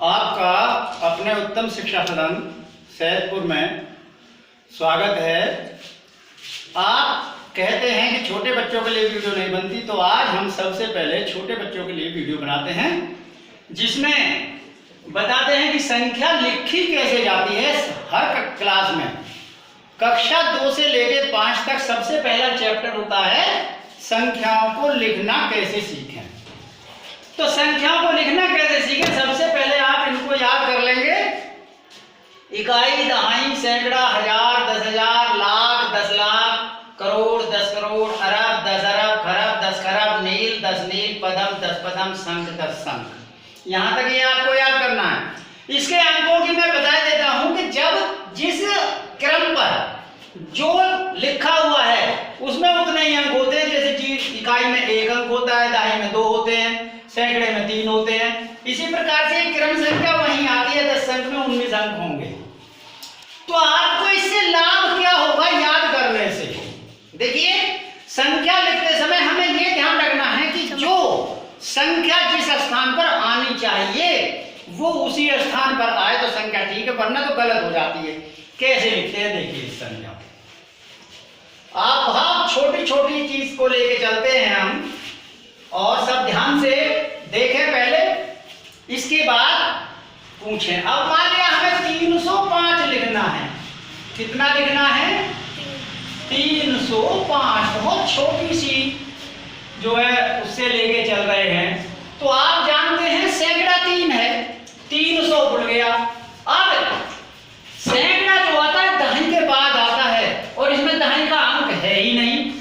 आपका अपने उत्तम शिक्षा सदन सैदपुर में स्वागत है। आप कहते हैं कि छोटे बच्चों के लिए वीडियो नहीं बनती, तो आज हम सबसे पहले छोटे बच्चों के लिए वीडियो बनाते हैं जिसमें बताते हैं कि संख्या लिखी कैसे जाती है। हर क्लास में कक्षा 2 से लेकर 5 तक सबसे पहला चैप्टर होता है संख्याओं को लिखना कैसे सीखें। तो संख्याओं को लिखना कैसे सीखें, सबसे पहले आप इनको याद कर लेंगे। इकाई, दहाई, सैकड़ा, हजार, 10,000, लाख, 10 लाख, करोड़, 10 करोड़, अरब, 10 अरब, खरब, 10 खरब, नील, 10 नील, पदम, 10 पदम, शंख, 10 शंख। यहां तक ये आपको याद करना है। इसके अंकों की मैं बता देता हूं कि जब जिस क्रम पर जो लिखा हुआ है उसमें उतने ही अंक होते हैं। जैसे इकाई में 1 अंक होता है, दहाई में 2 होते हैं, सैकड़े में 3 होते हैं। इसी प्रकार से क्रम संख्या वहीं आती है, 10 अंक में 19 अंक होंगे। तो आपको इससे लाभ क्या होगा याद करने से? देखिए, संख्या लिखते समय हमें यह ध्यान रखना है कि जो संख्या जिस स्थान पर आनी चाहिए वो उसी स्थान पर आए तो संख्या ठीक है, वरना तो गलत हो जाती है। कैसे लिखते हैं देखिए इस संख्या। आप छोटी छोटी चीज को लेके चलते हैं हम, और सब ध्यान से देखें पहले, इसके बाद पूछें। अब मान लिया हमें 305 लिखना है। कितना लिखना है? 305। बहुत छोटी सी जो है उससे लेके चल रहे हैं। तो आप जानते हैं सैकड़ा 3 है, 300 उड़ गया। अब सैकड़ा जो आता है दहाई के बाद आता है, और इसमें दहाई का अंक है ही नहीं,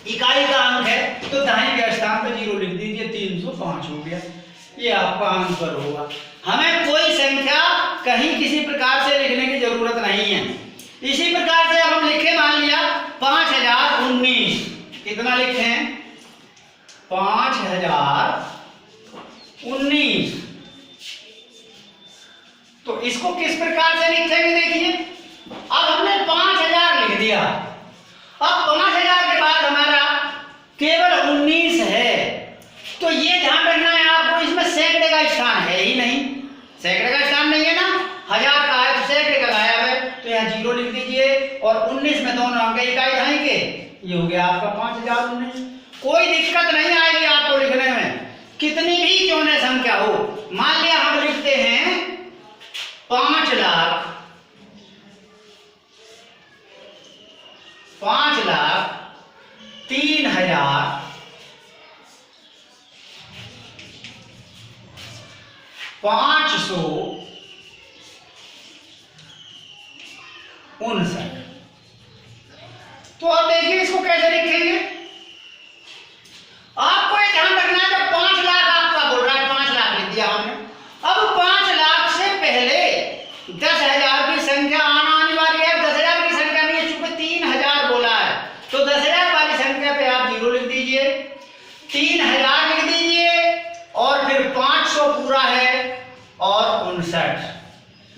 इकाई का अंक है, तो दहाई के स्थान पर 0 लिख दीजिए, 305 हो गया। ये आपका आंसर होगा। हमें कोई संख्या कहीं किसी प्रकार से लिखने की जरूरत नहीं है। इसी प्रकार से अब हम लिखे, मान लिया 5019। कितना लिखे हैं? 5019। तो इसको किस प्रकार से लिखेंगे देखिए। अब हमने 5000 लिख दिया। अब 5000 के बाद हमारा केवल 19 है, तो ये ध्यान रखना है आपको, इसमें सैकड़े का स्थान है ही नहीं। सैकड़े का स्थान नहीं है ना, 1000 का है तो सैकड़े का गायब है, तो यहाँ 0 लिख दीजिए। और 19 में दोनों अंक इकाई दहाई के, ये हो गया आपका 5019। कोई दिक्कत नहीं आएगी आपको लिखने में, कितनी भी क्यों न संख्या हो। मान लिया हम लिखते हैं 5 लाख, 5 लाख 3,000 559। तो अब देखिए इसको कैसे लिखेंगे। आपको ये ध्यान रखना है, जब 5 लाख आपका बोल रहा है, 5 लाख लिख दिया हमने। अब 5 लाख से पहले 10,000 की संख्या आना अनिवार्य है। 10,000 की संख्या नहीं है, चूंकि 3,000 बोला है, तो 10,000 वाली संख्या पे आप 0 लिख दीजिए, 3,000 लिख दीजिए, और फिर 500 पूरा है और 59।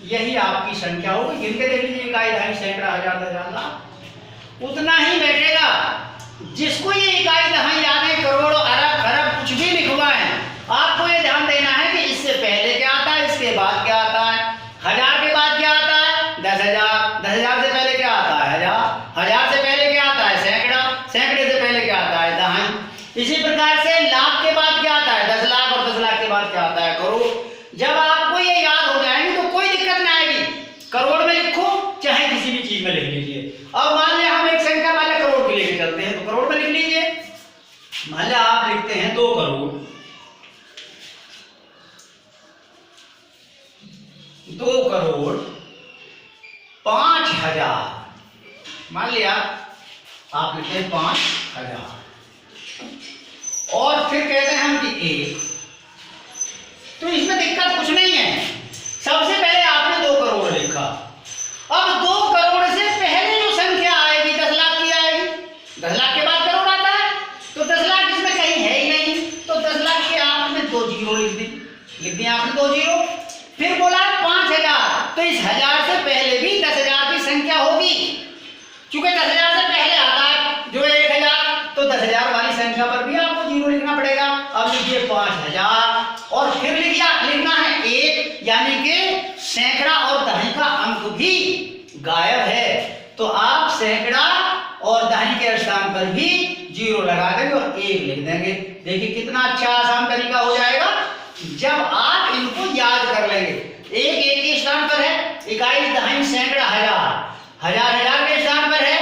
यही आपकी संख्या होगी। गिन के देख लीजिए, इकाई, दहाई, सैकड़ा, हजार, 10,000, लाख, उतना ही बैठेगा। जिसको ये इकाई, दहाई याद है, करोड़, अरब, खरब कुछ भी लिखवाएं, आपको ये ध्यान देना है कि इससे पहले क्या आता है, इसके बाद क्या आता है। 1000 के बाद क्या आता है? 10,000। 10,000 से पहले क्या आता है? 1000। 1000 से पहले क्या आता है? सैकड़ा। सैकड़े से पहले क्या आता है? दहाई। इसी प्रकार से लाख के बाद क्या आता है? 10 लाख। और 10 लाख के बाद क्या आता है? करोड़। जब आपको ये याद हो जाएंगे तो कोई दिक्कत नहीं आएगी। करोड़ में लिखो, चाहे किसी भी चीज में लिख लीजिए। अब मान लिया हम एक संख्या मान लिया करोड़ की लेके चलते हैं, तो करोड़ में लिख लीजिए। मान लिया आप लिखते हैं 2 करोड़, 2 करोड़ 5,000। मान लिया आप लिखते हैं 5,000, और फिर कहते हैं हम कि 1। तो इसमें दिक्कत कुछ नहीं है। सबसे पहले आपने 2 करोड़ लिखा। अब 2 करोड़ से पहले जो संख्या आएगी 10 लाख की आएगी। 10 लाख के बाद करोड़ आता है, तो 10 लाख इसमें कहीं है ही नहीं, तो 10 लाख के आपने 2 जीरो लिख दिया आपने 2 जीरो। फिर बोला 5,000, तो इस 1000 से पहले भी 10,000 की संख्या होगी। चूंकि 10,000 से पहले आता है जो 1,000, तो 10,000 वाली संख्या पर भी आपको 0 लिखना पड़ेगा। अब लिखिए 5,000, और फिर लिखना है 1। सैकड़ा और दहाई का अंक भी गायब है, तो आप सैकड़ा और दहाई के स्थान पर भी 0 लगा देंगे और 1 लिख देंगे। देखिए कितना अच्छा आसान तरीका हो जाएगा जब आप इनको याद कर लेंगे। 1 के स्थान पर है, इकाई दहाई सैकड़ा हजार, हजार के स्थान पर है,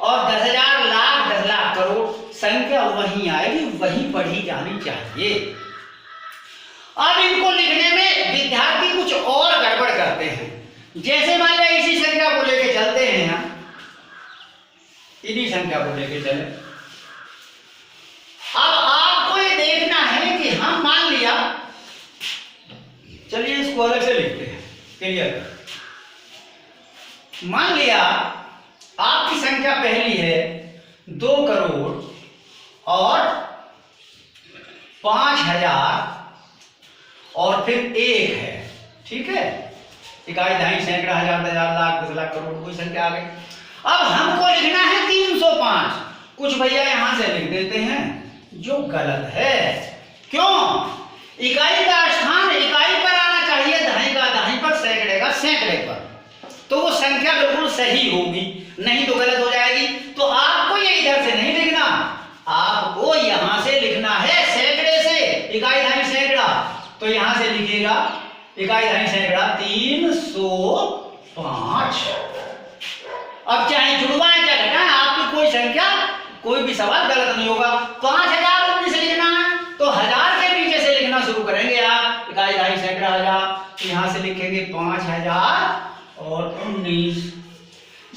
और 10,000 लाख 10 लाख करोड़, संख्या वही आएगी, वही पढ़ी जानी चाहिए। अब इनको लिखने में विद्यार्थी कुछ और गड़बड़ करते हैं। जैसे मान लिया इसी संख्या को लेके चलते हैं, हम इन्हीं संख्या को लेके चले। अब आपको ये देखना है कि हम मान लिया, चलिए इसको अलग से लिखते हैं, क्लियर। मान लिया आपकी संख्या पहली है 2 करोड़ और 5,000 और फिर 1 है, ठीक है। इकाई दहाई सैकड़ा हजार 10,000 लाख 10 लाख करोड़, कोई संख्या आ गई। अब हमको लिखना है 305। कुछ भैया यहां से लिख देते हैं, जो गलत है। क्यों? इकाई का स्थान इकाई पर आना चाहिए, दहाई का दहाई पर, सैकड़े का सैकड़े पर, तो वो संख्या बिल्कुल सही होगी, नहीं तो गलत हो जाएगी। तो आपको ये इधर से नहीं लिखना, आपको यहां से लिखना है सैकड़े से, इकाई दहाई सैकड़ा, तो यहां से लिखिएगा इकाई दहाई सैकड़ा 305। अब चाहे जुड़वाएं चाहे घटाएं, आपकी कोई संख्या, कोई भी सवाल गलत नहीं होगा। 5,019 लिखना है तो 1000 के नीचे से लिखना शुरू करेंगे आप, इकाई दहाई सैकड़ा हजार, तो यहां से लिखेंगे 5,019।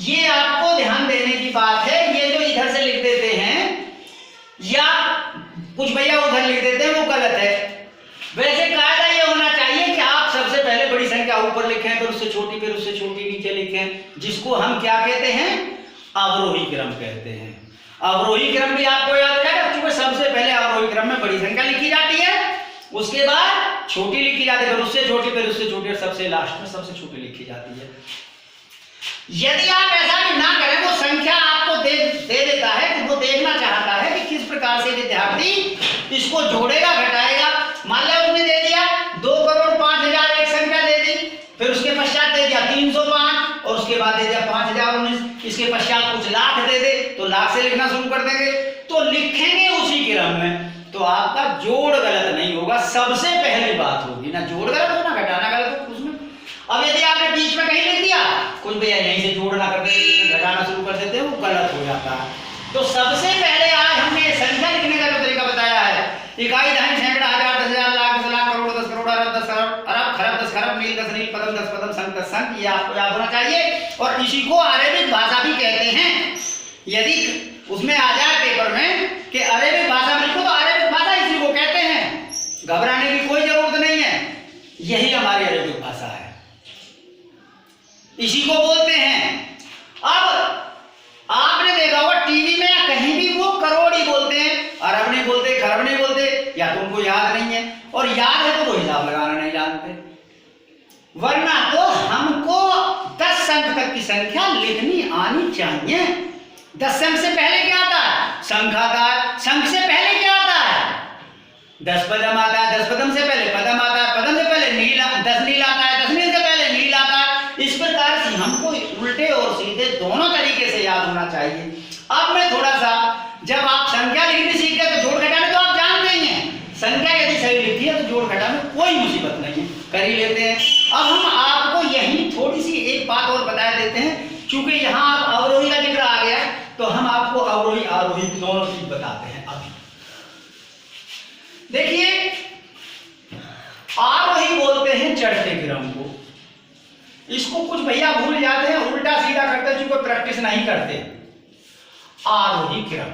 ये आपको ध्यान देने की बात है। ये जो इधर से लिख देते हैं या कुछ भैया उधर लिख देते हैं, वो गलत है। वैसे कायदा ये होना चाहिए कि आप सबसे पहले बड़ी संख्या ऊपर लिखें, फिर उससे छोटी, फिर उससे छोटी नीचे लिखें, जिसको हम क्या कहते हैं? अवरोही क्रम कहते हैं। अवरोही क्रम भी आपको याद हो जाएगा, क्योंकि सबसे पहले अवरोही क्रम में बड़ी संख्या लिखी जाती है, उसके बाद छोटी लिखी जाती है, फिर उससे छोटी, फिर उससे छोटी, और सबसे लास्ट में सबसे छोटी लिखी जाती है। यदि आप ऐसा भी ना करें, वो संख्या आपको दे देता है कि वो देखना चाहता है कि किस प्रकार से विद्यार्थी इसको जोड़ेगा घटाएगा। मान लिया उसने दे दिया 2 करोड़ 5,000 एक संख्या दे दी, फिर उसके पश्चात दे दिया 305 और उसके बाद दे दिया 5,019, इसके पश्चात कुछ लाख दे दे तो लाख से लिखना शुरू कर देंगे, तो लिखेंगे उसी क्रम में, तो आपका जोड़ गलत नहीं होगा। सबसे पहली बात होगी, ना जोड़ गलत हो ना घटाना गलत हो उसमें। अब यदि आपने बीच में कहीं लिख दिया, कुछ भैया यहीं से जोड़ना कर देते, घटाना शुरू कर देते हैं, वो गलत हो जाता है। तो सबसे पहले आज हमने संख्या लिखने का जो तरीका बताया है, इकाई दहाई सैकड़ा हजार 10,000 लाख 10 लाख करोड़ 10 करोड़ अरब 10 अरब खरब 10 खरब मील 10 मील पदम 10 पदम संख 10 संख, ये आपको याद होना चाहिए। और इसी को अरेबिक भाषा भी कहते हैं। यदि उसमें आ जाए पेपर में कि अरेबिक भाषा में लिखो, तो अरेबिक भाषा इसी को कहते हैं, घबराने की कोई जरूरत नहीं है, यही हमारी अरेबिक भाषा है, इसी को बोलते हैं। अब आपने देखा होगा टीवी में या कहीं भी वो करोड़ ही बोलते हैं, अरब नहीं बोलते, खरब नहीं बोलते, या तो उनको याद नहीं है, और याद है तो वो हिसाब लगाना नहीं जानते। वरना तो हमको 10 अंक तक की संख्या लिखनी आनी चाहिए। 10 अंक से पहले क्या आता है? संख आता है। संख से पहले क्या आता है? 10 पदम आता है। 10 पदम से पहले पदम आता है। पदम से पहले नील 10 नील आता है। 10 नील से पहले नील आता है। इस प्रकार से हमको उल्टे और सीधे दोनों तरीके से याद होना चाहिए। अब मैं थोड़ा सा, जब आप संख्या लिखनी सीख गए तो जोड़ घटाने तो आप जानते ही हैं, संख्या यदि सही लिखी है तो जोड़ घटाने में कोई मुसीबत नहीं है, कर ही लेते हैं। अब हम आपको यही थोड़ी सी एक बात और बता देते हैं, क्योंकि यहाँ आप अवरोही का जिक्र आ गया, तो हम आपको अवरोही आरोही दोनों चीज बताते हैं। अभी देखिए, आरोही बोलते हैं चढ़ते क्रम को, इसको कुछ भैया भूल जाते हैं, उल्टा सीधा करते हैं, जिनको प्रैक्टिस नहीं करते। आरोही क्रम,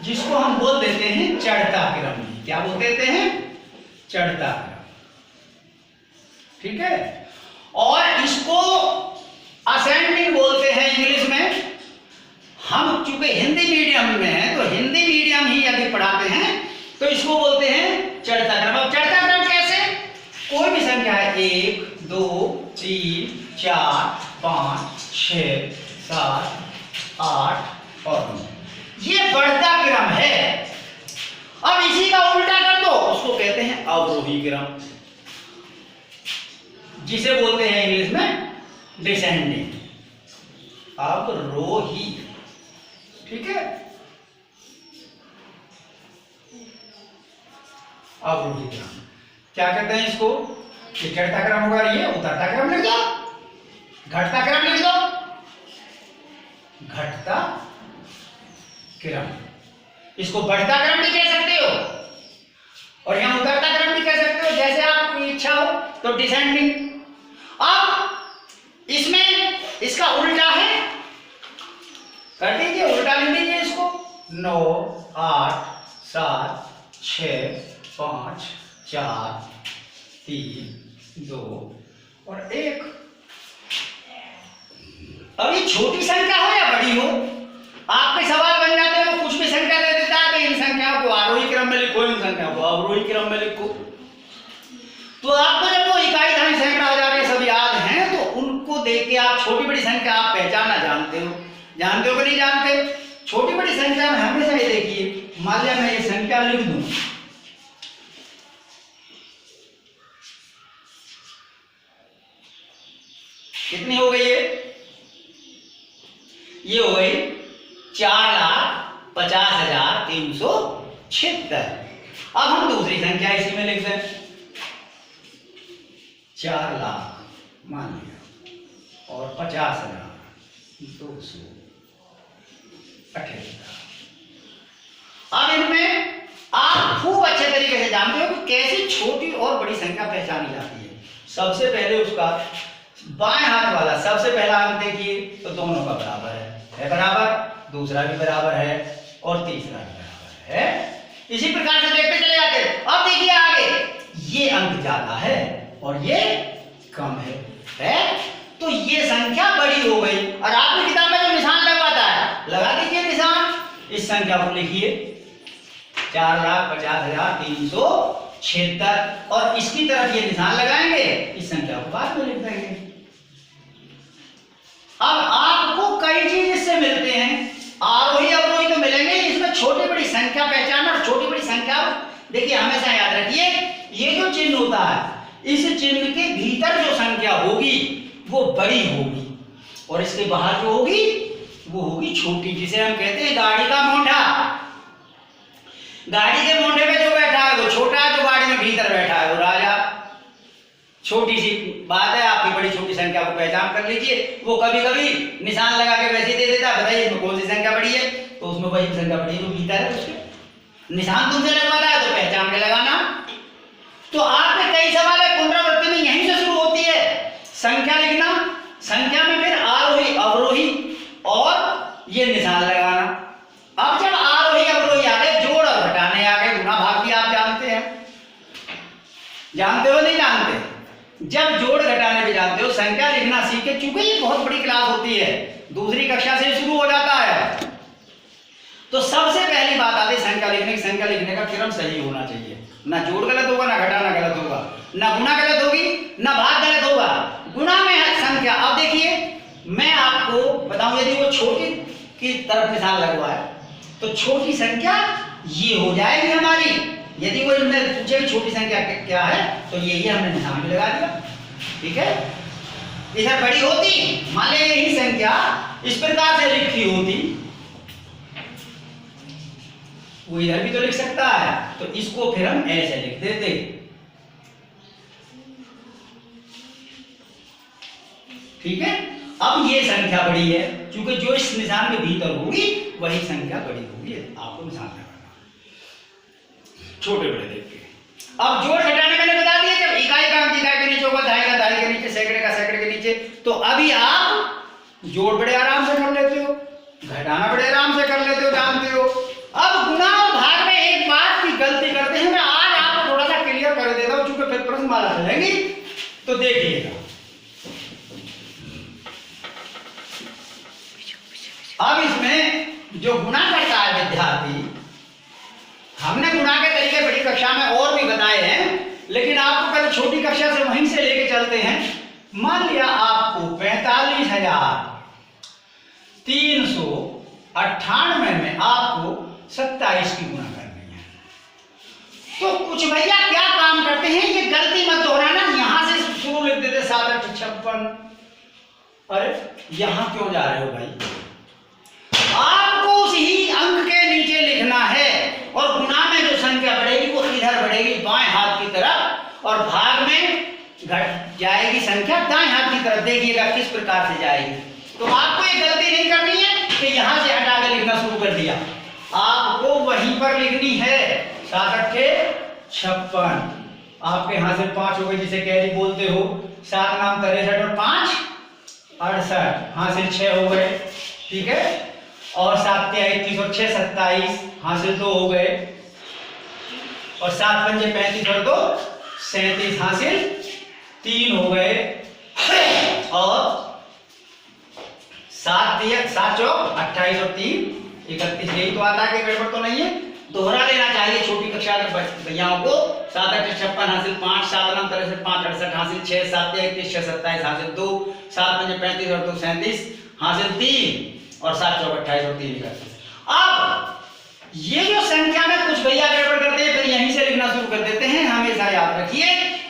जिसको हम बोल देते हैं चढ़ता क्रम, क्या बोल देते हैं? चढ़ता क्रम, ठीक है। और इसको असेंडिंग बोलते हैं इंग्लिश में। हम चूंकि हिंदी मीडियम में हैं, तो हिंदी मीडियम ही यदि पढ़ाते हैं तो इसको बोलते हैं चढ़ता क्रम। अब चढ़ता क्रम कैसे? कोई भी संख्या है, 1 2 3 4 5 6 7 8 और 9, ये बढ़ता क्रम है। अब इसी का उल्टा कर दो, उसको कहते हैं अवरोही क्रम। जिसे बोलते हैं इंग्लिश में डिसेंडिंग, अवरोही। ठीक है, अवरोही क्रम क्या कहते हैं इसको? ये चढ़ता क्रम होगा, ये उतरता क्रम लिख दो, घटता क्रम लिख दो, घटता क्रम। इसको बढ़ता क्रम भी कह सकते हो और यहां उतरता क्रम भी कह सकते हो, जैसे आपकी इच्छा हो। तो डिसेंडिंग। अब इसमें इसका उल्टा है, कर दीजिए, उल्टा लिख दीजिए इसको। 9 8 7 6 5 4 3 2 और 1। अब ये छोटी संख्या हो या बड़ी हो, आपके सवाल बन जाते हैं, वो कुछ भी संख्या दे देता है, इन संख्याओं को आरोही क्रम में लिखो, इन संख्याओं को अवरोही क्रम में लिखो। तो आपको जब वो इकाई, दशमलव, सैकड़ा, हजार ये सब याद हैं, तो उनको देख के आप छोटी बड़ी संख्या आप पहचानना जानते हो। जानते हो कि नहीं जानते? छोटी बड़ी संख्या में हमेशा ये देखिए, मान लिया मैं ये संख्या लिख दूं, कितनी हो गई ये हो गई 4,50,376। अब हम दूसरी संख्या इसी में लिख दें, 4 लाख मान लिया और 50,278। अब इनमें आप खूब अच्छे तरीके से जानते हो कि कैसी छोटी और बड़ी संख्या पहचानी जाती है। सबसे पहले उसका बाएं हाथ वाला सबसे पहला अंक देखिए, तो दोनों का बराबर है बराबर, दूसरा भी बराबर है और तीसरा भी बराबर है। इसी प्रकार से देखते चले जाते हैं। अब देखिए आगे, ये अंक ज्यादा है और ये कम है, तो ये संख्या बड़ी हो गई। और आपकी किताब में जो निशान लगवाता है, लगा दीजिए निशान, इस संख्या को लिखिए 4,50,376 और इसकी तरफ ये निशान लगाएंगे, इस संख्या को बाद में लिख देंगे। अब आपको कई चीज इससे मिलते हैं, आरोही अवरोही तो मिलेंगे, इसमें छोटी बड़ी संख्या पहचानना और छोटी बड़ी संख्या देखिए हमेशा याद रखिए, ये जो चिन्ह होता है, इस चिन्ह के भीतर जो संख्या होगी वो बड़ी होगी और इसके बाहर जो होगी वो होगी छोटी, जिसे हम कहते हैं गाड़ी का मोंढा। गाड़ी के मोंढे में जो बैठा है वो छोटा है, जो गाड़ी में भीतर बैठा है वो राजा। छोटी सी बात है, आपकी बड़ी छोटी संख्या को पहचान कर लीजिए। वो कभी कभी निशान लगा के वैसे ही दे देता है, बताइए इसमें कौन सी संख्या बड़ी है, तो उसमें वही संख्या बड़ी है जो भीतर है, उसके निशान तुमसे लगवाता है तो पहचान के लगाना। तो आपके कई सवाल है, पुनरावृत्ति में यहीं से शुरू होती है संख्या लिखना, संख्या में फिर आरोही अवरोही और ये निशान लगाना। अब जब आरोही अवरोही आ गए, जोड़ और घटाने आ गए, गुणा भाग भी आप जानते हैं, जानते हो नहीं जानते? जब जोड़ घटाने भी जानते हो, संख्या लिखना सीखे, चूंकि ये बहुत बड़ी क्लास होती है, दूसरी कक्षा से शुरू हो जाता है, तो सबसे पहली बात आती है संख्या लिखने की। संख्या लिखने का क्रम सही होना चाहिए, ना जोड़ गलत होगा, ना घटाना गलत होगा, ना गुणा गलत होगी, ना भाग गलत होगा। गुणा में है संख्या। अब देखिए मैं आपको बताऊं, यदि वो छोटी की तरफ निशान लगवा है तो छोटी संख्या ये हो जाएगी हमारी। यदि वो पूछे छोटी संख्या क्या है तो ये हमने निशान भी लगा दिया, ठीक है। इधर बड़ी होती, मान लिया यही संख्या इस प्रकार से लिखी होती, वो इधर भी तो लिख सकता है, तो इसको फिर हम ऐसे लिख देते, ठीक है। अब ये संख्या बड़ी है, क्योंकि जो इस निशान के भीतर होगी वही संख्या बड़ी होगी, आपको निशान लगाना छोटे बड़े देख के। अब जोड़ घटाने मैंने बता दिया, जब इकाई का अंक इकाई के नीचे होगा, दहाई का दहाई के नीचे, सैकड़े का सैकड़े के नीचे, तो अभी आप जोड़ बड़े आराम से कर लेते हो, घटाना बड़े आराम से कर लेते हो, जानते हो। अब गुणा और भाग में एक बात की गलती करते हैं, मैं आज आपको थोड़ा सा क्लियर कर देता हूं, चूंकि फिर प्रश्नमाला चलेंगी तो देखिएगा। अब इसमें जो गुणा करता है विद्यार्थी, हमने गुणा के तरीके बड़ी कक्षा में और भी बताए हैं, लेकिन आपको पहले छोटी कक्षा से वहीं से लेके चलते हैं। मान लिया आपको 45,398 में आपको 27 की गुणा करनी है, तो कुछ भैया क्या काम करते हैं, ये गलती मत दोहराना, यहां से शुरू लिख देते 7 56। अरे यहां क्यों जा रहे हो भाई? आपको उसी अंक के नीचे लिखना है और गुणा में जो संख्या बढ़ेगी वो इधर बढ़ेगी बाएं हाथ की तरफ और भाग में घट जाएगी संख्या दाएं हाथ की तरफ। देखिएगा किस प्रकार से जाएगी। तो आपको ये गलती नहीं करनी है कि यहां से हटा के लिखना शुरू कर दिया, आपको वहीं पर लिखनी है। 7 अट्ठे 56, आपके हासिल 5 हो गए जिसे कैरी बोलते हो। 7 नाम 63 और 5 68, हासिल 6 हो गए, ठीक है। और 7 के 31 और 6 27, हासिल 2 हो गए। और 7 पंजे 35 और 2 37, हासिल 3 हो गए। और 7 चौक 28 और 3 31, यही तो आता है कि गड़बड़ तो नहीं है। दोहरा लेना चाहिए छोटी कक्षा के भैयाओं को। 7 अट्ठे 56, हासिल 5, 7 नाम 63, 5 68, हासिल 6, 7 31, 6 27, हासिल 2, 7 पंजे 35 और 2 37, हासिल 3 और 7 चौक 28 और 3 31। अब ये जो संख्या में कुछ भैया गड़बड़ करते हैं फिर यहीं से लिखना शुरू कर देते हैं। हमेशा याद रखिए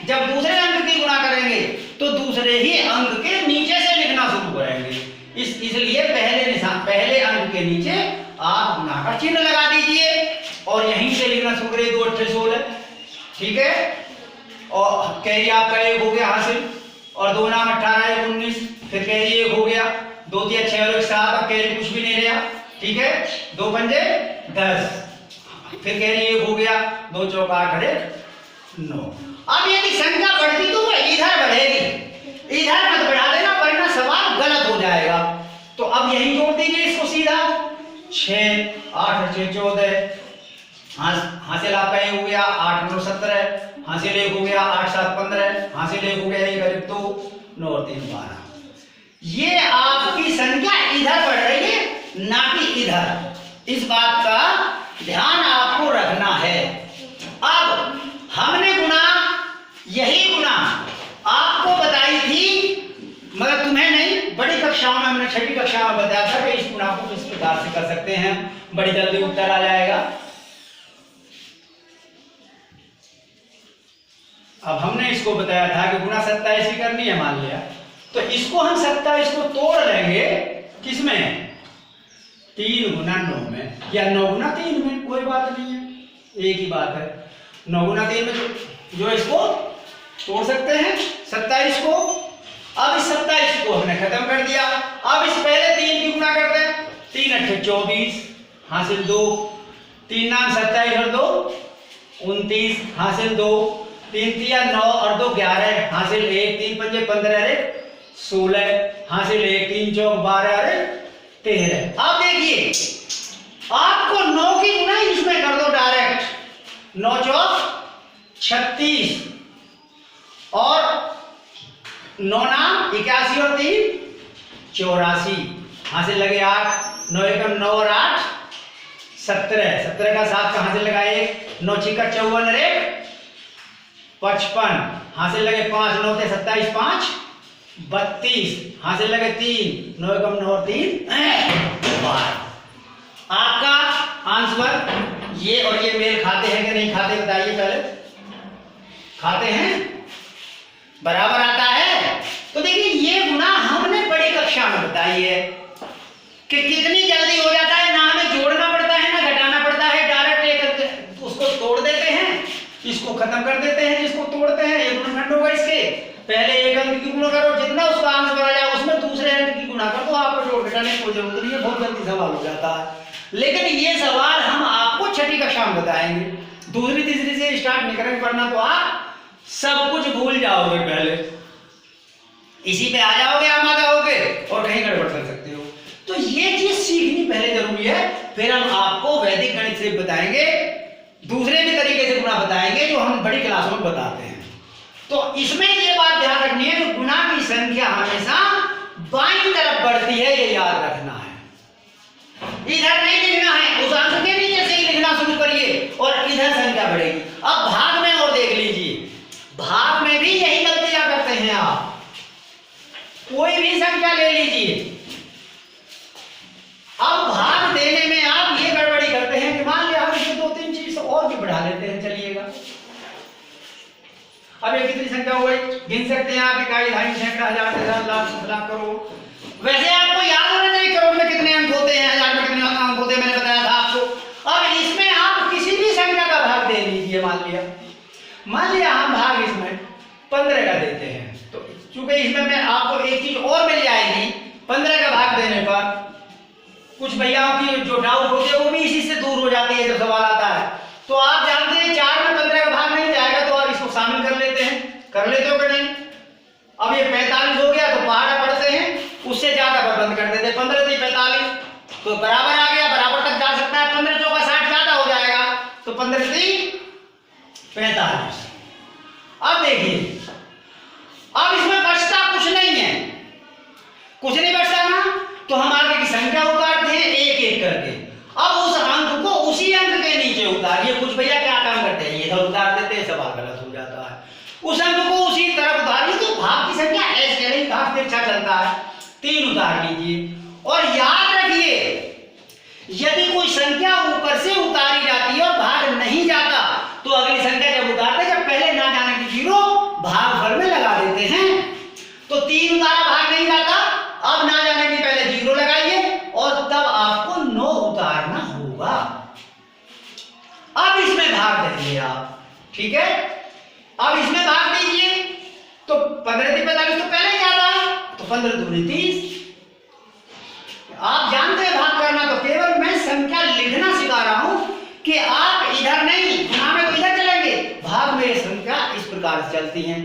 जब दूसरे अंक की गुणा करेंगे तो दूसरे ही अंक के नीचे से लिखना शुरू करेंगे। इसलिए पहले अंक के नीचे आप गुणा का चिन्ह लगा दीजिए और यहीं से लिखना शुरू करिए। 2 अट्ठे 16, ठीक है। और कैरी आपका 1 हो गया हासिल और 2 नाम 18 1 19, फिर कैरी 1 हो गया। 2 3 6 और 1 7, अब कैरी कुछ भी नहीं रहा, ठीक है। 2 पंजे 10, फिर कैरी 1 हो गया। 2 चौक 8 और 1 9। अब यदि संख्या बढ़ती तो वो इधर बढ़ेगी, इधर मत बढ़ा देना वरना सवाल गलत हो जाएगा। तो अब यही जोड़ दीजिए इसको सीधा। 6 8 6 14, हासिल आपका 1 हो गया। 8 9 17, हासिल 1 हो गया। 8 7 15, हासिल 1 हो गया। 1 करीब 2 9 और 3 12। ये आपकी संख्या इधर बढ़ रही है ना कि इधर। इस बात का ध्यान आपको रखना है। अब हमने गुणा, यही गुणा आपको बताई थी मगर तुम्हें नहीं, बड़ी कक्षाओं में हमने 6वीं कक्षा में बताया था कि इस गुणा को किस प्रकार से कर सकते हैं, बड़ी जल्दी उत्तर आ जाएगा। अब हमने इसको बताया था कि गुणा 27 ही करनी है मान लिया, तो इसको हम 27 को तोड़ लेंगे किसमें? 3 गुना 9 में या 9 गुना 3 में, कोई बात नहीं है, एक ही बात है। 9 गुना 3 में जो इसको तोड़ सकते हैं 27 को। अब इस 27 को हमने खत्म कर दिया। अब इस पहले 3 की गुणा करते हैं। 3 अट्ठे 24, हासिल 2, 3 नाम 27 और 2 29, हासिल 2, 3 तिया 9 और 2 11, हासिल 1, 3 पंजे 15 और 1 16, हासिल 1, 3 चौक 12 और 1 13। अब देखिए आपको 9 की गुणा इसमें कर दो डायरेक्ट। 9 चौक 36 और 9 नाम 81 और 3 84, हासिल लगे 8, 9 एकम 9 और 8 17, 17 का 7 का हासिल लगा 1, 9 छिका 54 और 1 55, हासिल लगे 5, 9 से 27 5 32, हासिल लगे 3, 9 एकम 9 और 3 12। आपका आंसर ये और ये मेल खाते हैं कि नहीं खाते बताइए पहले। खाते हैं, बराबर आता है। तो देखिए ये गुणा हमने बड़ी कक्षा में बताई है कि कितनी जल्दी हो जाता है, ना हमें जोड़ना पड़ता है ना घटाना पड़ता है, डायरेक्ट उसको तोड़ देते हैं, इसको खत्म कर देते हैं जिसको तोड़ते हैं। ये गुणनखंड होगा इसके, पहले एक अंक की गुणा करो, जितना उसका आंसर आ जाए उसमें दूसरे अंक की गुणा करो, तो आपको जोड़ घटाने की कोई जरूरत नहीं है, बहुत जल्दी सवाल हो जाता है। लेकिन ये सवाल हम आपको 6वीं कक्षा में बताएंगे, दूसरी तीसरी से स्टार्ट नहीं करेंगे, वरना तो आप सब कुछ भूल जाओगे, पहले इसी पे आ जाओगे आमादा होगे और कहीं गड़बड़ कर सकते हो। तो ये चीज सीखनी पहले जरूरी है, फिर हम आपको वैदिक गणित से बताएंगे, दूसरे भी तरीके से गुणा बताएंगे जो हम बड़ी क्लासों में बताते हैं। तो इसमें ये बात ध्यान रखनी है कि गुणा की संख्या हमेशा बाईं तरफ बढ़ती है, ये याद रखना है। इधर नहीं लिखना है, उस अंक के नीचे से ही लिखना शुरू करिए और इधर संख्या बढ़ेगी। अब भाग में और देख लीजिए, भाग में भी यही गलतियां करते हैं आप। कोई भी संख्या ले लीजिए, अब भाग देने में आप ये गड़बड़ी करते हैं कि मान लिया हम इसमें 2-3 चीज और भी बढ़ा लेते हैं, चलिएगा। अब ये कितनी संख्या हो गई, गिन सकते हैं आप, इकाई, दहाई, सैकड़ा, हजार, हजार, लाख, लाख, करोड़। वैसे आपको याद होना चाहिए करोड़ में कितने अंक होते हैं, हजार में कितने अंक होते हैं, मैंने बताया था आपको। अब इसमें आप किसी भी संख्या का भाग दे लीजिए। मान लिया हम भाग इसमें 15 का देते हैं, तो चूंकि इसमें मैं आपको एक चीज और मिल जाएगी, 15 का भाग देने पर कुछ भैयाओं की जो डाउट होते हैं वो भी इसी से दूर हो जाती है जब सवाल आता है। तो आप जानते हैं 4 में 15 का भाग नहीं जाएगा, तो आप इसको शामिल कर लेते हैं, कर लेते हो कि नहीं। अब ये 45 हो गया तो पहाड़ा पढ़ते हैं, उससे ज्यादा पर बंद कर देते हैं, 15 से 45 तो बराबर आ गया, बराबर तक जा सकता है। 15 चौका 60 ज्यादा हो जाएगा, तो 15 से 45। अब देखिए, अब इसमें बचता कुछ नहीं है, कुछ नहीं बचता ना, तो हम आगे की संख्या उतारते हैं एक एक करके। अब उस अंक को उसी अंक के नीचे उतारिए। कुछ भैया क्या काम करते हैं, इधर उतार देते हैं, सवाल गलत हो जाता है। उस अंक को उसी तरफ उतारिए, तो भाग की संख्या ऐसे नहीं, भाग तिरछा चलता है, 3 उतार लीजिए। और याद रखिए, यदि कोई संख्या ऊपर से उतारी जाती है और भाग नहीं जाता, तो अगली संख्या जब उतारते हैं, जब पहले ना जाने की 0 भागफल में लगा देते हैं। तो 3 उतारा, भाग नहीं जाता, अब ना जाने की पहले 0 लगाइए और तब आपको 9 उतारना होगा। अब इसमें भाग देंगे आप, ठीक है। अब इसमें भाग दीजिए, तो 15 से 45 तो पहले ही आता, तो 15 दूनी 30। आप जानते हैं भाग करना, तो केवल मैं संख्या लिखना सिखा रहा हूं कि आप इधर नहीं, गुणा में तो इधर चलेंगे, भाग में संख्या इस प्रकार से चलती हैं।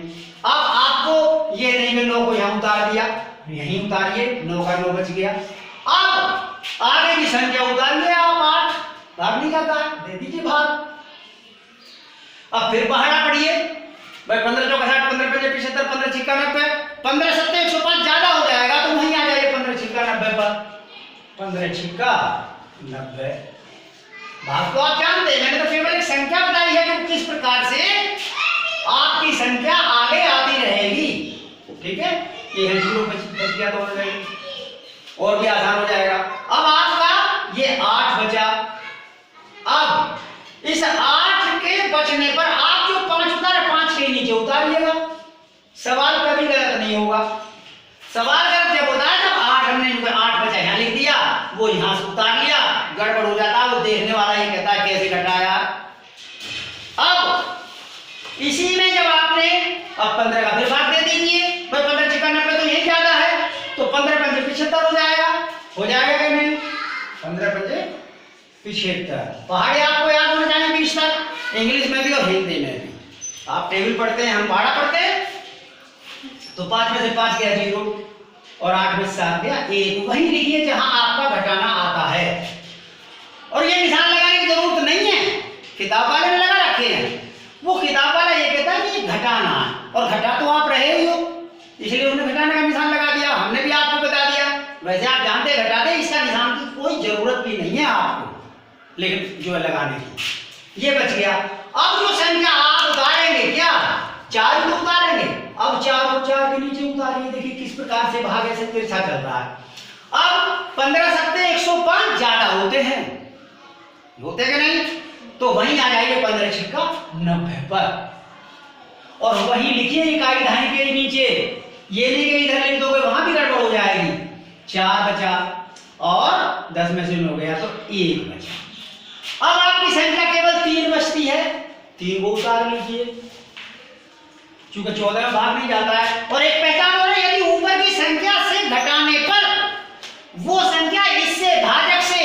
अब आपको ये नहीं, मैं 9 को यहां उतार दिया, यहीं उतारिए, 9 का 9 बच गया। अब आगे की संख्या उतारिए आप, 8, भाग नहीं जाता, दे दीजिए भाग। अब फिर पहाड़ा पढ़िए भाई, 15 चौका 60, 15 पंजे 75, 15 छिक्का 90, 15 सत्ते 105 ज्यादा हो जाएगा, तो वहीं आ जाइए 15 छिक्का 90 पर, 15 छिक्का 90। भाग तो आप जानते हैं, मैंने तो केवल एक संख्या बताई है कि किस प्रकार से आपकी संख्या आगे आती रहेगी, ठीक है। ये है 0 बच गया तो हो जाएगी, और भी आसान हो जाएगा। अब आपका ये 8 बचा। अब इस 8 के बचने पर आप जो 5 उतारे, 5 के नीचे उतारिएगा, सवाल कभी गलत नहीं होगा। सवाल गलत जब होता है जब 8 हमने 8 बचा यहां लिख दिया, वो यहां से उतार लिया, गड़बड़ हो जाता है, वो देखने वाला ये कहता है कैसे घटाया। अब इसी में जब आपने अब 15 का फिर भाग दे दीजिए, भाई 15 छिक्का 90 तो यही ज्यादा है, तो 15 पंजे 75 हो जाएगा, हो जाएगा कि नहीं, 15 पंजे 75। पहाड़े आपको याद होना चाहिए 20 तक, इंग्लिश में भी और हिंदी में भी। आप टेबल पढ़ते हैं, हम पहाड़ा पढ़ते हैं, तो 5 में से 5 गया 0 और 8 में से 7 गया 1। वही लिखिए जहां आपका घटाना आता है, और ये निशान लगाने की जरूरत नहीं है, किताब वाले ने लगा रखे हैं। वो किताब वाला ये कहता है कि घटाना है, और घटा तो आप रहे ही हो, इसलिए उन्होंने घटाने का निशान लगा दिया, हमने भी आपको बता दिया। वैसे आप जानते घटाते, इसका निशान की कोई जरूरत भी नहीं है आपको, लेकिन जो है लगाने की। ये बच गया। अब जो संख्या आप उतारेंगे, क्या 4 को उतारेंगे, अब 4 को 4 के नीचे उतारिए, देखिए किस प्रकार से भाग ऐसे तिरछा चल रहा है। अब 15 सत्ते 105 ज्यादा होते हैं, होते कि नहीं, तो वहीं आ जाइए 15 छिक्का 90 पर, और वहीं लिखिए इकाई दहाई के नीचे। ये नहीं कि इधर लिख दोगे वहां भी गड़बड़ हो जाएगी। 4 बचा और 10 में से 9 गया तो 1 बचा। अब आपकी संख्या केवल 3 बचती है, 3 को उतार लीजिए, चूंकि 14 में भाग नहीं जाता है। और एक पहचान हो रही है, यदि ऊपर की संख्या से घटाने पर वो संख्या इससे भाजक से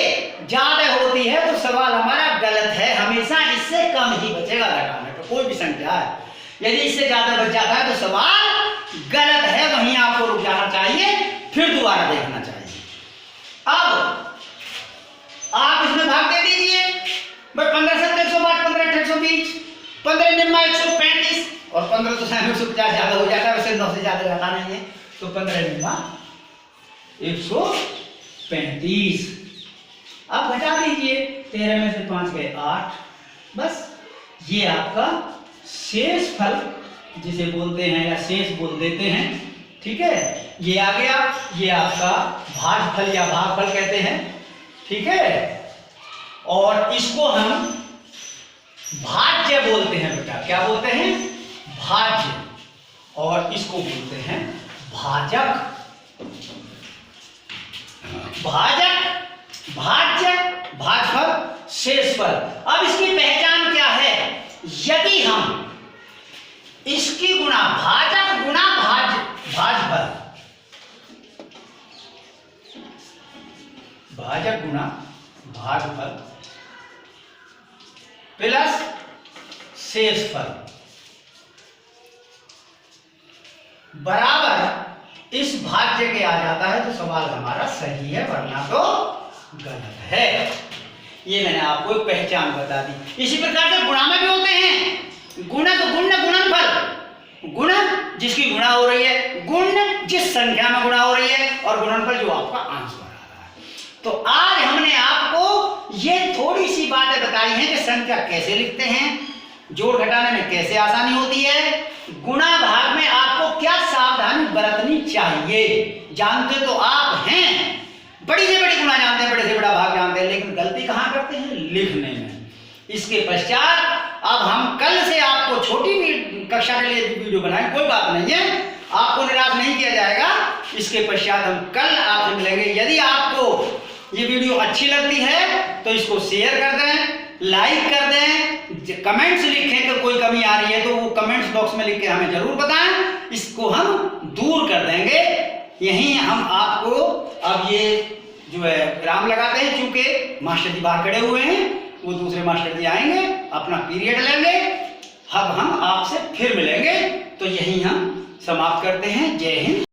ज्यादा होती है, तो सवाल हमारा गलत है, हमेशा इससे कम ही बचेगा घटाने पर, कोई भी संख्या है। यदि इससे ज्यादा बच जाता है तो सवाल गलत है, वहीं आपको रुक जाना चाहिए, फिर दोबारा देखना चाहिए। अब आप इसमें भाग दे दीजिए, 15 सत्ते 105, 15 120, 15 निम्मा 135, और 15 तो 150 ज्यादा हो जाता है, वैसे 9 से ज्यादा जाता नहीं है, तो 15 निम्मा 135। अब घटा दीजिए, 13 में से 5 गए 8, बस ये आपका शेष फल जिसे बोलते हैं या शेष बोल देते हैं, ठीक है, ये आ गया। ये आपका भागफल या भागफल कहते हैं, ठीक है, और इसको हम भाज्य बोलते हैं बेटा, क्या बोलते हैं, भाज्य और इसको बोलते हैं भाजक। भाजक, भाज्य, भाजफल, शेषफल। अब इसकी पहचान क्या है? यदि हम इसकी गुणा भाजक गुणा भाजफल, भाजक गुणा भाजफल प्लस शेषफल बराबर इस भाज्य के आ जाता है तो सवाल हमारा सही है, वरना तो गलत है। ये मैंने आपको एक पहचान बता दी। इसी प्रकार से गुणा में भी होते हैं। गुणा तो गुण गुणनफल, गुण जिसकी गुणा हो रही है, गुण जिस संख्या में गुणा हो रही है, और गुणनफल जो आपका आंसर आ रहा है। तो आज हमने आपको ये थोड़ी सी बातें बताई हैं कि संख्या कैसे लिखते हैं, जोड़ घटाने में कैसे आसानी होती है, गुणा भाग में आपको क्या सावधानी बरतनी चाहिए। जानते तो आप हैं, बड़ी से बड़ी गुणा जानते हैं, बड़े से बड़ा भाग जानते हैं, लेकिन गलती कहां करते हैं? लिखने में। इसके पश्चात अब हम कल से आपको छोटी कक्षा के लिए वीडियो बनाएं, कोई बात नहीं है, आपको निराश नहीं किया जाएगा। इसके पश्चात हम कल आपसे मिलेंगे। यदि आपको ये वीडियो अच्छी लगती है तो इसको शेयर कर दें, लाइक कर दें, कमेंट्स लिखें कि कोई कमी आ रही है तो वो कमेंट्स बॉक्स में लिख के हमें जरूर बताएं, इसको हम दूर कर देंगे। यहीं हम आपको अब ये जो है विराम लगाते हैं, चूंकि मास्टर जी बाहर खड़े हुए हैं, वो दूसरे मास्टर जी आएंगे, अपना पीरियड लेंगे, अब हम आपसे फिर मिलेंगे। तो यहीं हम समाप्त करते हैं। जय हिंद।